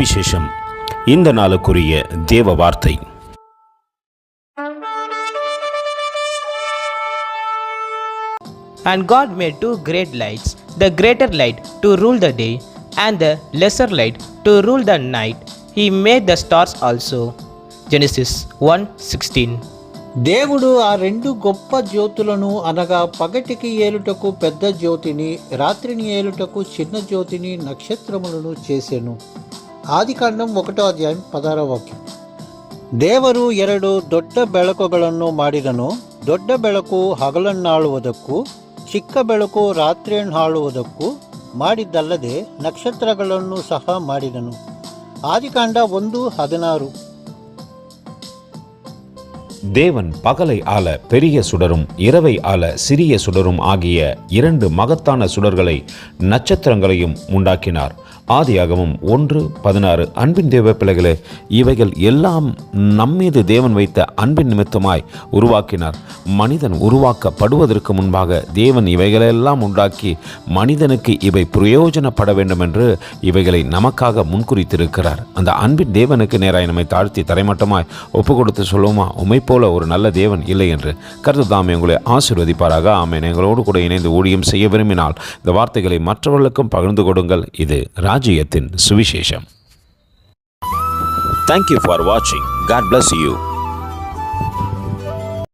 சுவிசேஷம். இந்த நாளுக்குரிய தேவ வார்த்தை. And God made two great lights, the greater light to rule the day, and the lesser light to rule the night. He made the stars also. Genesis 1:16. దేవుడు ఆ రెండు గొప్ప జ్యోతులను అనగా పగటికి ఏలుటకు పెద్ద జ్యోతిని, రాత్రిని ఏలుటకు చిన్న జ్యోతిని, నక్షత్రములను చేసెను. ಆದಿಕಾಂಡಂ 1:16. ದೇವರು ಎರಡು ದೊಡ್ಡ ಬೆಳಕುಗಳನ್ನು ಮಾಡಿದನು. ದೊಡ್ಡ ಬೆಳಕು ಹಗಲನ್ನಾಳುವುದಕ್ಕೂ, ಚಿಕ್ಕ ಬೆಳಕು ರಾತ್ರಿಯನ್ನಾಳುವುದಕ್ಕೂ ಮಾಡಿದ್ದಲ್ಲದೆ ನಕ್ಷತ್ರಗಳನ್ನು ಸಹ ಮಾಡಿದನು. ಆದಿಕಾಂಡ 1:16. தேவன் பகலை ஆள பெரிய சுடரும் இரவை ஆள சிறிய சுடரும் ஆகிய இரண்டு மகத்தான சுடர்களை நட்சத்திரங்களையும் உண்டாக்கினார். ஆதியாகமம் 1:16. அன்பின் தேவ பிள்ளைகளே, இவைகள் எல்லாம் நம்மீது தேவன் வைத்த அன்பின் நிமித்தமாய் உருவாக்கினார். மனிதன் உருவாக்கப்படுவதற்கு முன்பாக தேவன் இவைகளெல்லாம் உண்டாக்கி மனிதனுக்கு இவை பிரயோஜனப்பட வேண்டும் என்று இவைகளை நமக்காக முன்குறித்திருக்கிறார். அந்த அன்பின் தேவனுக்கு நேராய் நம்மை தாழ்த்தி தரைமட்டமாய் ஒப்பு கொடுத்து சொல்லுவோமா, உம்மை போல ஒரு நல்ல தேவன் இல்லை என்று. கர்த்தர் தாமே உங்களை ஆசீர்வதிப்பாராக. ஆமென். எங்களோடு கூட இணைந்து ஊழியம் செய்ய விரும்பினால் இந்த வார்த்தைகளை மற்றவர்களுக்கும் பகிர்ந்து கொடுங்கள். இது ராஜ்யத்தின் சுவிசேஷம். Thank you for watching. God bless you.